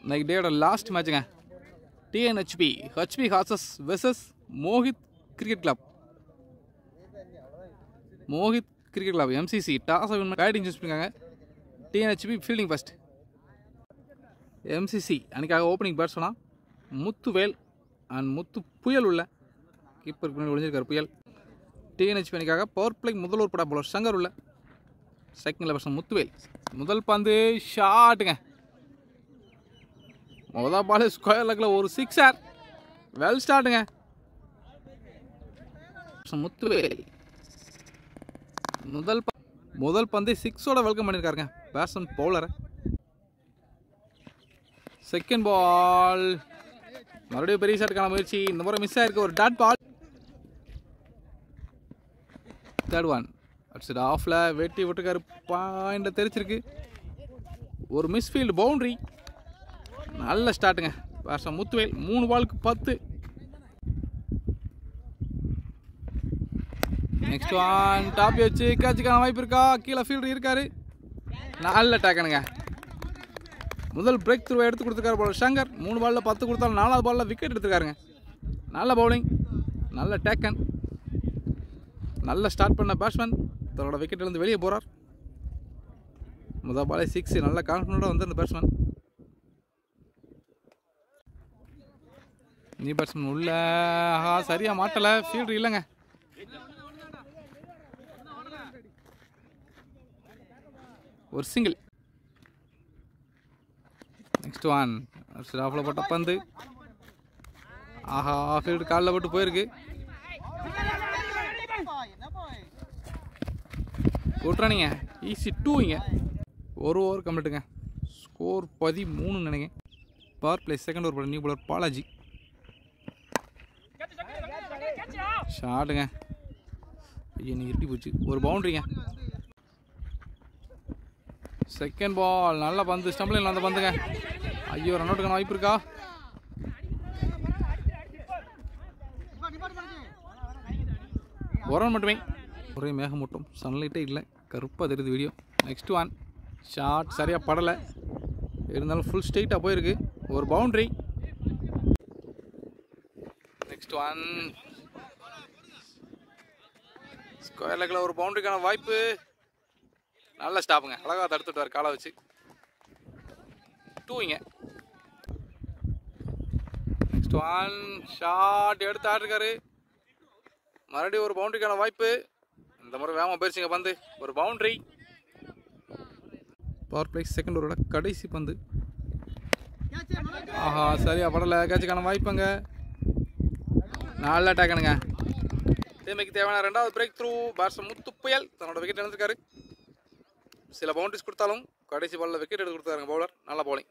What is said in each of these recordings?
இன்னைக்கு டேயோட லாஸ்ட் மேட்சுங்க. TNHP HP horses versus Mohit cricket club. Mohit cricket club MCC toss win batting choose பண்ணிருக்காங்க. TNHP fielding first. MCC அன்றைக்காக opening பேட்ஸ்மனா Muthuvel and Muthu புயல் உள்ள கீப்பர் பின்னாடி ஒழிஞ்சிருக்கார் புயல். TNHP அன்றைக்காக பவர் பிளே முதல் ஒரு படா போலர் சங்கர் உள்ள. Second batsman Muthuvel. முதல் பந்து ஷாட்டுங்க. முதல் பால் ஸ்கொயர் லெக்கில் ஒரு சிக்ஸர். வெல் ஸ்டார்ட்டுங்க. முத்துவேல் முதல் பந்து சிக்ஸோட வெல்கம் பண்ணியிருக்காருங்க பேட்ஸ்மேன் பவுலரை. செகண்ட் பால் மறுபடியும் பெரிய ஷாட்டுக்கான முயற்சி. இந்த முறை மிஸ் ஆயிருக்கு. ஒரு டாட் பால். தேர்ட் ஒன் அடிச்சுட்டு ஆஃப்ல வெட்டி விட்டுருக்காரு. பாயிண்ட்ல தெரிச்சிருக்கு. ஒரு மிஸ்ஃபீல்டு பவுண்டரி. நல்ல ஸ்டார்ட்டுங்க பேட்ஸ்மேன் முத்துவேல். 3 பாலுக்கு 10. நெக்ஸ்ட் ஒன் டாப் வச்சு கேட்சுக்கான வாய்ப்பு இருக்கா? கீழே ஃபீல்டர் இருக்காரு. நல்ல டேக்கனுங்க. முதல் பிரேக் த்ரூ எடுத்து கொடுத்துருக்காரு போல சங்கர். 3 பாலில் 10 கொடுத்தாலும் 4வது பாலில் விக்கெட் எடுத்துருக்காருங்க. நல்ல பவுலிங், நல்ல டேக்கன். நல்ல ஸ்டார்ட் பண்ண பேட்ஸ்மேன் தன்னோட விக்கெட்லேருந்து வெளியே போகிறார். முதல் பாலே 6. நல்ல கான்ஃபிடண்டாக வந்து அந்த பேட்ஸ்மேன். நீ பேட்ஸ்மேன் உள்ள சரியாக மாட்டலை. ஃபீல்டர் இல்லைங்க. ஒரு சிங்கிள். நெக்ஸ்ட் ஒன் ஆஃபில் போட்ட பந்து. ஆஹா ஃபீல்டு காலில் போட்டு போயிருக்கு. விட்றானீங்க. ஈஸி 2ங்க. ஒரு ஓவர் கம்ப்ளீட்டுங்க. ஸ்கோர் 13 நினைக்கிறேன். பவர் பிளே செகண்ட் ஓவர் போட நியூ பாலர் பாலாஜி. ஷாட்டுங்க. ஐயோ நீ இருட்டி போச்சு. ஒரு பவுண்டரிங்க. செகண்ட் பால் நல்ல பந்து. ஸ்டம்பில் அந்த பந்துங்க. ஐயோ ரன் அவுட்டுக்கான வாய்ப்பு இருக்கா? ஒரு ரன் மட்டுமே. ஒரே மேகமூட்டம். சன்லைட்டே இல்லை. கருப்பாக தெரியுது வீடியோ. நெக்ஸ்ட் ஒன் ஷாட் சரியாக படலை. இருந்தாலும் ஃபுல் ஸ்ட்ரெயிட்டாக போயிருக்கு. ஒரு பவுண்டரி. நெக்ஸ்ட் ஒன் ஸ்கொயர் லெக்கில் ஒரு பவுண்டரிக்கான வாய்ப்பு. நல்ல ஸ்டாப்புங்க. அழகாக தடுத்துட்டார் காலை வச்சு. 2ங்க. நெக்ஸ்ட் ஒன் ஷாட் எடுத்து ஆடிருக்காரு. மறுபடியும் ஒரு பவுண்டரிக்கான வாய்ப்பு. இந்த முறை வேகமாக போயிருச்சுங்க பந்து. ஒரு பவுண்டரி. பவர் பிளே செகண்ட் ஓவரோட கடைசி பந்து. ஆஹா சரியா படலை. கேட்சுக்கான வாய்ப்புங்க. நல்ல டேக்கனுங்க. டீமுக்கு தேவையான 2வது பிரேக் த்ரூ. பேட்ஸ்மேன் முத்து புயல் தன்னோட விக்கெட் எடுத்துருக்காரு. சில பவுண்டரிஸ் கொடுத்தாலும் கடைசி பாலில் விக்கெட் எடுத்து கொடுத்தாருங்க பவுலர். நல்ல பவுலிங்.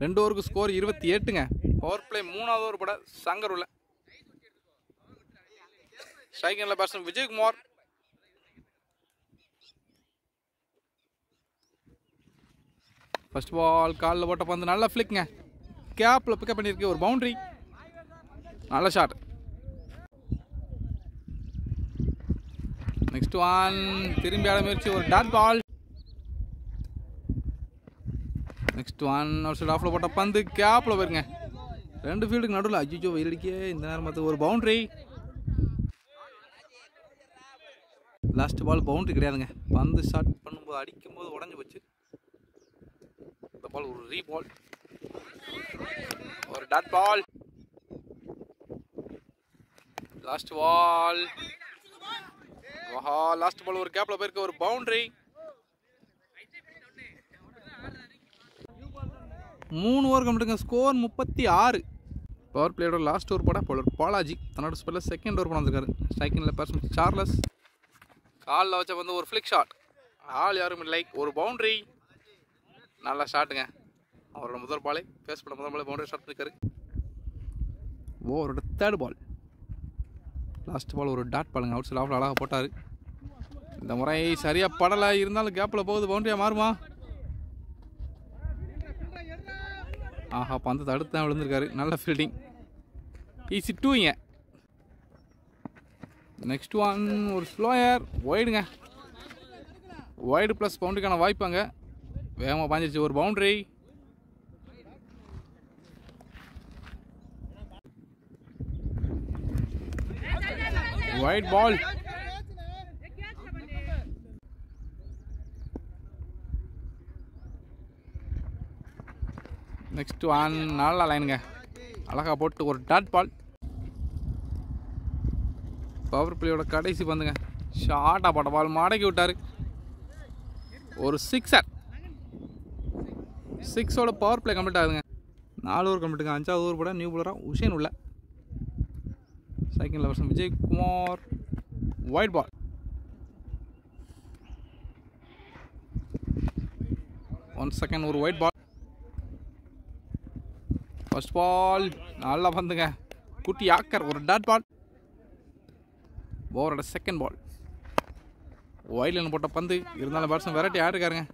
2 ஓவருக்கு ஸ்கோர் 28ங்க. பவர் பிளே 3வது ஓவர் பட சங்கர் உள்ள. ஸ்ட்ரைக்கில் பேட்ஸ்மேன் விஜயகுமார். ஃபர்ஸ்ட் பால் காலில் போட்ட பந்து. நல்ல ஃபிளிக்ங்க. கேப்பில் பிக்கப் பண்ணியிருக்கு. ஒரு பவுண்டரி. நல்ல ஷாட். நெக்ஸ்ட் ஒன் திரும்பி ஆட முயற்சி. ஒரு டாட் பால். நெக்ஸ்ட் ஒன் ஒரு சைடு ஆஃபில் போட்ட பந்து. கேப்பில் போயிருங்க. 2 ஃபீல்டுக்கு நடுவில். அஜிஜோ வெயிலடிக்கே இந்த நேரம் பார்த்து ஒரு பவுண்டரி. லாஸ்ட் பால் பவுண்டரி கிடையாதுங்க. பந்து ஷாட் பண்ணும்போது அடிக்கும்போது உடஞ்சி போச்சு. இந்த பால் ஒரு ரீ பால். ஒரு dot ball. Last ball. Last ball ஒரு கேப்ல போயிருக்கு. ஒரு பவுண்டரி. 3 ஓவர் கம்ப்ளீட்டுங்க. ஸ்கோர் 36. பவர் பிளேயோட லாஸ்ட் ஓவர் போட பவுலர் பாலாஜி தன்னோட ஸ்பெல்லில் செகண்ட் ஓவர் போட வந்திருக்காரு. ஸ்ட்ரைக்கிங்கில் பேட்ஸ்மேன் சார்லஸ். காலில் வச்ச வந்து ஒரு ஃபிளிக் ஷாட். ஆள் யாரும் இல்லை. ஒரு பவுண்டரி. நல்ல ஷாட்டுங்க. அவரோட முதல் பாலை ஃபேஸ் பண்ண முதல் பாலை பவுண்டரி ஷாட் பண்ணிருக்காரு. ஓவரோட தேர்ட் பால். லாஸ்ட் பால் ஒரு டாட் பாலுங்க. அவுட் சைட் ஆஃபில் அழகாக போட்டார். இந்த முறை சரியாக படலை. இருந்தாலும் கேப்பில் போகுது. பவுண்டரியாக மாறுமா? ஆஹா பந்து தடுத்து தான் விழுந்திருக்காரு. நல்ல ஃபீல்டிங். ஈஸி 2ங்க. நெக்ஸ்ட் ஒன் ஒரு ஸ்லோயர். ஒய்டுங்க. ஒய்டு ப்ளஸ் பவுண்டரிக்கான வாய்ப்பு அங்கே. வேகமாக பாஞ்சிருச்சு. ஒரு boundary. Wide ball. Next one. நல்லா லைனுங்க, அழகா போட்டு ஒரு டாட் பால். பவர் பிளேயோட கடைசி பந்துங்க. ஷார்ட்டாக போட்ட பால் மடக்கி விட்டார். ஒரு சிக்ஸர். 6ஓட பவர் பிளே கம்ப்ளீட் ஆகுதுங்க. 4 ஓவர் கம்ப்ளீட்டுங்க. 5வது ஓவர் போட நியூ பவுலராக உஷேன் உள்ள. Second lovers Vijayakumar. White ball. 1 second. ஒரு ஒயிட் பால். ஃபர்ஸ்ட் பால் நல்லா பந்துங்க. குட்டி ஆக்கர். ஒரு டாட் பால். ஓவரோட செகண்ட் பால். ஒயிட்ல போட்ட பந்து இருந்தாலும் பேட்ஸ்மேன் வெரைட்டி ஆடிருக்காருங்க.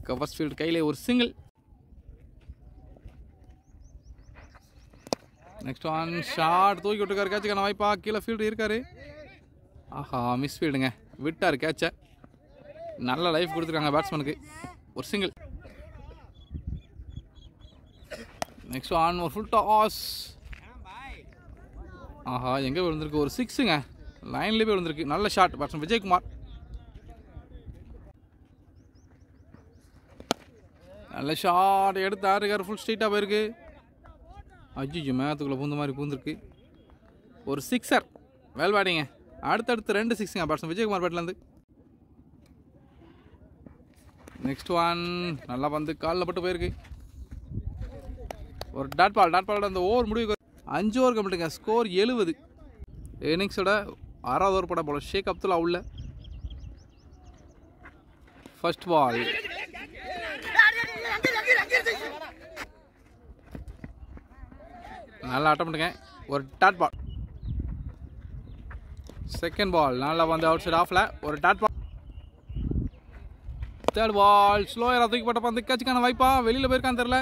கவர்ஸ் ஃபீல்டு கையிலே ஒரு சிங்கிள். Next one. ஷார்ட் தூக்கி விட்டுருக்காரு. கேட்சுக்கான வாய்ப்பா. கீழே ஃபீல்டு இருக்காரு. ஆஹா, மிஸ் ஃபீல்டுங்க. விட்டார் கேட்சை. நல்ல லைஃப் கொடுத்துருக்காங்க பேட்ஸ்மேனுக்கு. ஒரு சிங்கிள். Next one. ஒரு ஃபுல் டாஸ். ஆஹா, எங்கே விழுந்திருக்கு? ஒரு 6ங்க. லைன்லேயே போய் விழுந்திருக்கு. நல்ல ஷாட் பேட்ஸ்மேன் விஜயகுமார். நல்ல ஷாட் எடுத்து ஆறுக்கார். ஃபுல் ஸ்ட்ரெயிட்டாக போயிருக்கு. அஜிஜு மேத்துக்குள்ளே பூந்த மாதிரி பூந்துருக்கு. ஒரு சிக்ஸர். வேல் பேட்டிங்க. அடுத்தடுத்து 2 6ங்க பேட்ஸ்மேன் விஜயகுமார் பேட்லேருந்து. Next one. நல்லா வந்து காலில் பட்டு போயிருக்கு. ஒரு டாட் பால். டாட் பாலோட அந்த ஓவர் முடிவுக்கு 5 ஓவர் கம்ப்ளீட்டுங்க. ஸ்கோர் 70. இன்னிங்ஸோட 6வது ஓவர் போட போல ஷேக் அப்துல்லா உள்ள. First ball. நல்லா அட்டம்ட்டுங்க. ஒரு டாட் பால். Second ball. நல்லா வந்து அவுட் சைட் ஆஃப்ல. ஒரு டாட் பால். தேர்ட் பால். ஸ்லோயராக தூக்கி போட்ட பந்து கேட்சுக்கான வாய்ப்பா. வெளியில் போயிருக்கான்னு தெரில.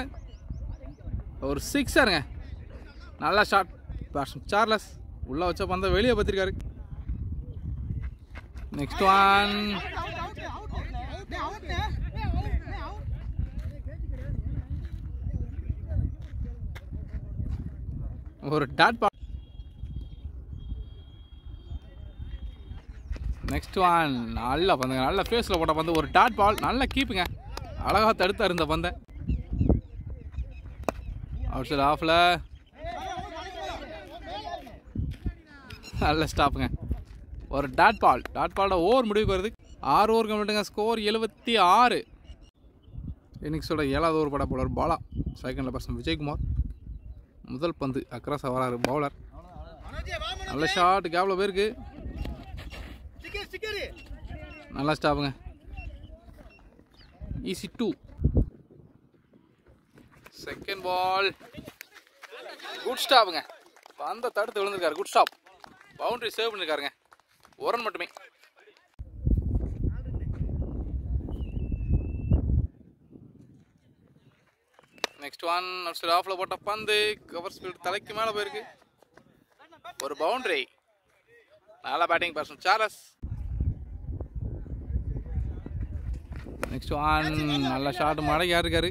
ஒரு சிக்ஸருங்க. நல்லா ஷாட் பேட்ஸ்மேன் சார்லஸ். உள்ளே வச்ச பந்தை வெளியே பார்த்திருக்காரு. Next one. ஒரு டாட் பால். Next one. நல்லா பந்துங்க. நல்ல ஃபேஸில் போட்ட பந்து. ஒரு டாட் பால். நல்ல கீப்புங்க. அழகாக தடுத்தார் இந்த பந்தை. அவுட் சைட் ஆஃப்ல. நல்ல ஸ்டாப்புங்க. ஒரு டாட் பால். டாட் பாலோட ஓவர் முடிவுக்கு வருது. 6 ஓவர் கம்ப்ளீட்டுங்க. ஸ்கோர் 76. இன்னிங்ஸோட 7வது ஓவர் பட பவுலர் பாலா. செகண்டில் பேட்ஸ்மேன் விஜயகுமார். முதல் பந்து அக்ராஸாக வராரு பவுலர். நல்ல ஷாட். கேப்பில் போயிருக்கு. நல்லா ஸ்டாப்புங்க. ஈஸி 2. Second ball. குட் ஸ்டாப்புங்க. பந்தை தடுத்து விழுந்திருக்காரு. Good stop. பவுண்டரி சேவ் பண்ணியிருக்காருங்க. ஒரு ரன் மட்டுமே. Next one. ஆஃப்ல போட்ட பந்து கவர்ஸ் ஃபீல்டு தலைக்கு மேலே போயிருக்கு. ஒரு பவுண்டரி. நல்லா batting batsman Charles. Next one. நல்ல ஷாட் மடக்கி இருக்காரு.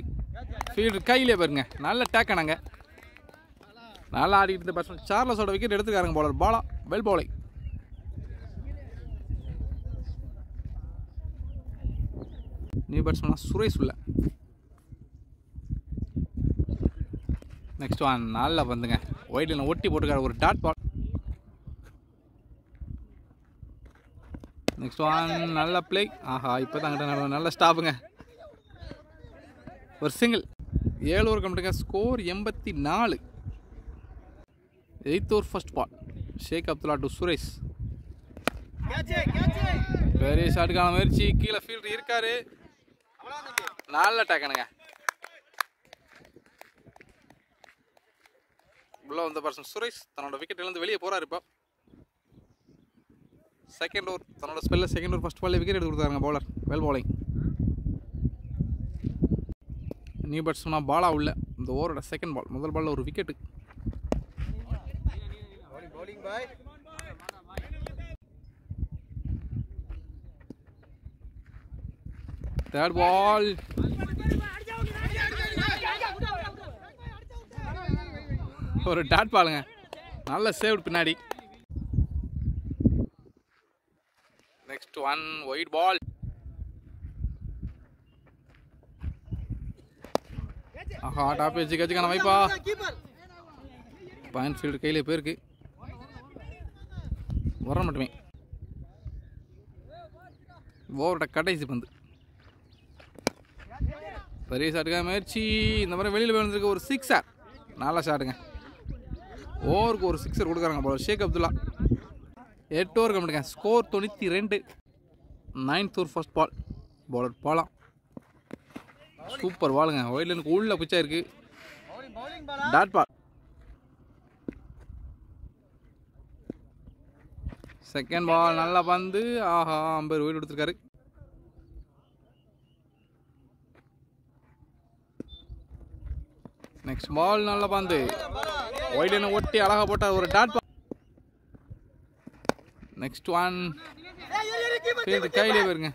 ஃபீல்டு கையிலே போயிருங்க. நல்ல டேக்கனாங்க. நல்லா ஆடிக்கிட்டு இருந்த பேட்ஸ்மேன் சார்லஸோட விக்கெட் எடுத்துக்காருங்க bowler Bala. Well bowling. New batsman Suresh உள்ள. Next one. நல்லா வந்துங்க. ஒயிட்ல ஒட்டி போட்டுக்காரு. ஒரு டாட் பால். Next one. நல்ல பிளே. ஆஹா, இப்போ தான் கிட்ட நல்ல ஸ்டாப்புங்க. ஒரு சிங்கிள். 7 ஓவர் கம்ப்ளீட்டுங்க. Score 84. 8th over first ball. Sheikh Abdullah to Suresh. பெரிய ஷாட்டுக்கான முயற்சி. கீழே ஃபீல்டு இருக்காரு. நல்ல டேக்கனுங்க. உள்ள வந்த பர்சன் சுரேஷ் தன்னோட விக்கெட் இழந்து வெளியே போறாரு. இப்போ செகண்ட் ஓவர் தன்னோட ஸ்பெல்ல செகண்ட் ஓவர் ஃபர்ஸ்ட் பால்ல விக்கெட் எடுத்து கொடுத்தாருங்க பவுலர். Well bowling. நியூ பேட்ஸ்மேனா பாலா உள்ள. இந்த ஓவரோட செகண்ட் பால். முதல் பால்ல ஒரு விக்கெட்டு. தேர்ட் பால். ஒரு டாட் பாலுங்க, நல்ல சேவ் பின்னாடி. Next one white ball. ஆஹா, டாப் வச்சு கட்சிக்கான வைப்பா. பாயிண்ட் ஃபீல்டு கையிலே போயிருக்கு, வர மட்டுமே. ஓவரோட கடைசி பந்து. பெரிய ஷாட்டுக்காக முயற்சி, இந்த மாதிரி வெளியில் போய் வந்துருக்கு. ஒரு சிக்ஸர், நல்ல ஷாட்டுங்க. ஓவருக்கு ஒரு சிக்ஸர் கொடுக்குறாங்க போல ஷேக் அப்துல்லா. 8 ஓவர் கம்மிட்டுங்க. Score 92. 9th over first ball. Bowler போகலாம். சூப்பர் பாலுங்க, ஒயிட்லேருந்து உள்ள பிச்சா இருக்கு. Dot ball. செகண்ட் பால், நல்லா பந்து. ஆஹா, அம்பர் ஒயிட் கொடுத்துருக்காரு. நெக்ஸ்ட் பால், நல்ல பந்து. ஒயிட்லேருந்து ஒட்டி அழகா போட்டார். ஒரு dot ball. Next one field கையிலே போயிருங்க.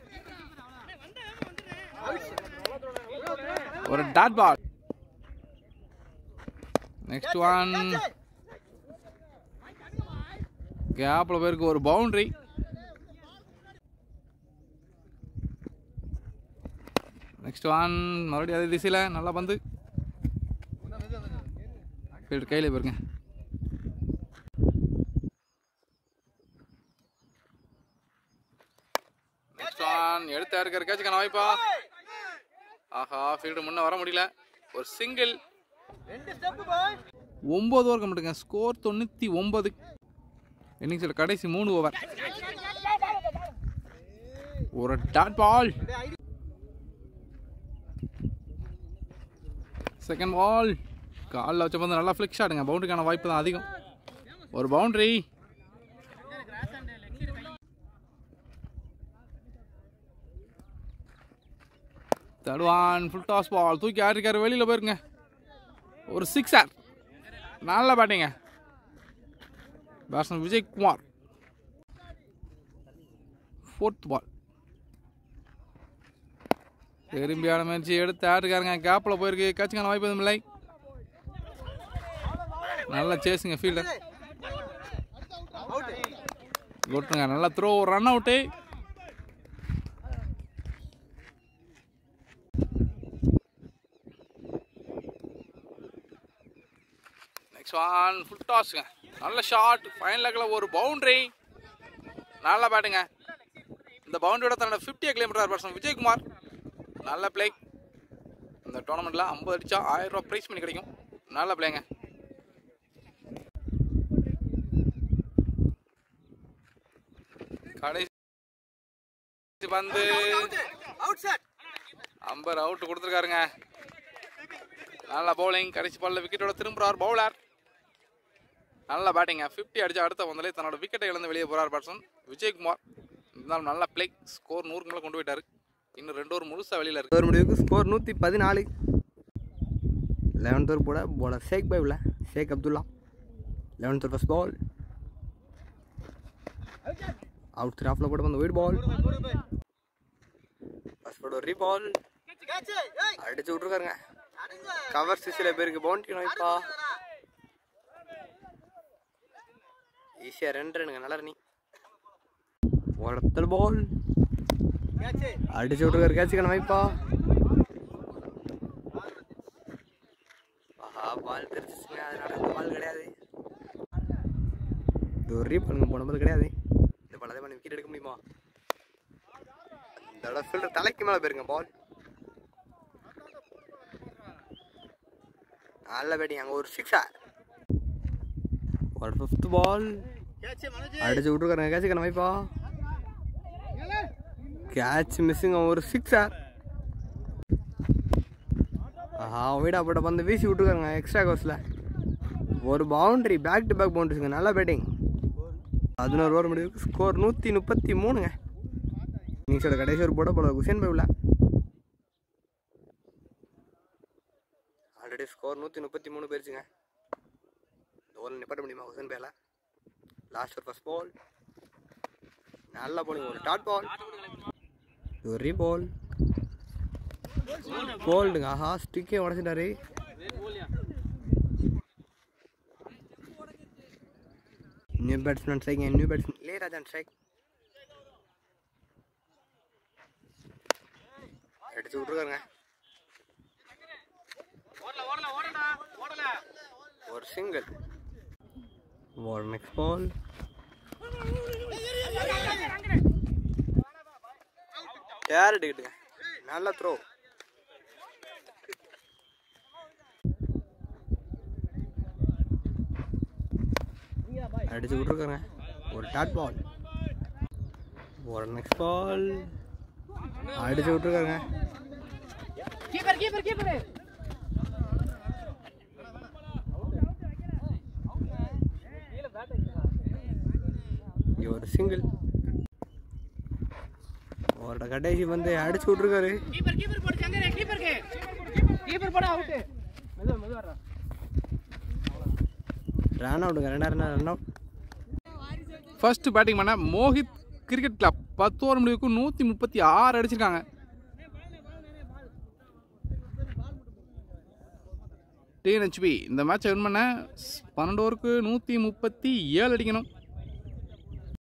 ஒரு டாட் பால். நெக்ஸ்ட் ஒன் கேப்ல போயிருக்கு. ஒரு பவுண்டரி. நெக்ஸ்ட் ஒன் மறுபடியும் அதே திசையில் நல்லா பந்து. ஃபீல்டு கையிலே போயிருங்க. நெக்ஸ்ட் ஒன் எடுத்தா இருக்கிற கேட்சுக்கான வாய்ப்பா. ஆஹா, ஃபீல்டு முன்ன வர முடியல. ஒரு சிங்கிள். 9 ஓவர் கம்மிட்டுங்க. ஸ்கோர் 99. இன்னிங்ஸில் கடைசி 3 ஓவர். ஒரு டாட் பால். செகண்ட் பால், காலில் வச்ச வந்து நல்லா ஃபிளிக் ஷாட்டுங்க. பவுண்டரிக்கான வாய்ப்பு தான் அதிகம். ஒரு பவுண்டரி. தடுவான். ஃபுல் டாஸ் பால், தூக்கி ஆடிருக்காரு, வெளியில் போயிருங்க. ஒரு சிக்ஸர், நல்ல பேட்டிங்க. பேட்ஸ்மேன் விஜய்குமார். 4th பால். திரும்பியான முயற்சி எடுத்து ஆடுக்காருங்க. கேப்பில் போயிருக்கு. கேட்சுக்கான வாய்ப்பு எதுவும் இல்லை. நல்ல சேஸுங்க ஃபீல்டர். கொட்டுங்க, நல்லா throw. Run out. Next one full டாஸுங்க. நல்ல ஷாட். ஃபைனல் லெக்கில் ஒரு பவுண்டரி. நல்ல பேட்டுங்க. இந்த பவுண்டரியோட தன்னோட 50 கிலோமீட்டர் பேட்ஸ்மேன் விஜய்குமார். நல்ல பிளே. இந்த டோர்னமெண்ட்டில் 50 அடித்தா 1000 ரூபா ப்ரைஸ் பண்ணி கிடைக்கும். நல்ல பிளேங்க. கடைசி பந்து அம்பர் அவுட் கொடுத்துருக்காருங்க. நல்ல பவுலிங். கடைசி பால்ல விக்கெட்டோட திரும்புறார் பவுலர். நல்ல பேட்டிங்க. 50 அடிச்சா அடுத்த பந்திலே தன்னோட விக்கெட்டை இழந்து வெளியே போறார் பேட்ஸ்மேன் விஜய்குமார். இருந்தாலும் நல்ல பிளே. ஸ்கோர் 100 மேலே கொண்டு போயிட்டாரு. இன்னும் 2 ஓவர் முழுசா வெளியில் இருக்கு. ஒரு முடிவுக்கு ஸ்கோர் 114. 11th ஓவர் போட ஷேக் பைவில் Sheikh Abdullah. 11th over first ball. Out 3 ஆஃப்ல போட வந்து ஒயிட் பால். ஃபர்ஸ்ட் பால் ஒரு ரீபால். அடிச்சு விட்டுருக்காருங்க. கவர் சிசில பேருக்கு பவுண்டரி நோய்ப்பா. ஈஸியா 2 ரன்னுங்க. நல்ல ரன்னி. ஒருத்தர் பால் அடிச்சு விட்டுருக்காரு. கேட்சுக்கான வாய்ப்பா. ஆஹா, பால் தெரிச்சுங்க. அதனால இந்த பால் கிடையாது. இது ஒரு ரீபாலுங்க. போன பால் கிடையாது. இந்த பால் அதே மாதிரி விக்கெட் எடுக்க முடியுமா? இந்த இடம் ஃபீல்டர் தலைக்கு மேலே போயிருங்க. பால் நல்ல பேட்டிங். அங்கே ஒரு சிக்ஸர். ஒரு 5th பால் அடிச்சு விட்டுருக்காருங்க. கேட்சுக்கான வாய்ப்பா. Catch missing. ஒரு சிக்ஸர். ஆஹா, ஒயிடா போட்ட பந்து வீசி விட்டுருக்காருங்க எக்ஸ்ட்ரா கோர்ஸில். ஒரு பவுண்டரி. பேக் டு பேக் பவுண்டரிஸுங்க. நல்ல பேட்டிங். 11 ஓவர் முடிவுக்கு ஸ்கோர் 133ங்க. இன்னிங்ஸோட கடைசி ஒரு போட போல குஷன் பைவில். ஆல்ரெடி ஸ்கோர் 133 போயிருச்சுங்க. இந்த ஓவரில் நிப்பாட்ட முடியுமா குஷன் பையில்? லாஸ்ட் ஒரு ஃபர்ஸ்ட் பால். நல்ல போலிங். ஒரு டாட் பால். ஒரு ரீபால். கோல்டுங்க. ஆஹா, ஸ்டிக்கே உடச்சிட்டாரு. New batsman strike. New batsman Ilayaraja strike. எடுத்து விட்டுருக்காருங்க. ஒரு சிங்கிள். ஒரு நெக்ஸ்ட் பால். யார் எடுக்கிட்டுங்க? நல்ல த்ரோ. அடிச்சு விட்டுருக்காங்க. ஒரு டாட் பால். ஒரு நெக்ஸ்ட் பால். அடிச்சு விட்டுருக்காங்க. ஒரு சிங்கிள். ஒரு கடைசி வந்து அடிச்சு விட்டுருக்காரு. ரன் அவுட்டுங்க. 2 ரன் அவுட். ஃபர்ஸ்ட் பேட்டிங் பண்ண மோஹித் கிரிக்கெட் கிளப் 10 ஓவர் முடிவுக்கு 136 அடிச்சிருக்காங்க. டிஎன்ஹெச்பி இந்த மேட்சை வின் பண்ண 12 ஓவருக்கு 137 அடிக்கணும்.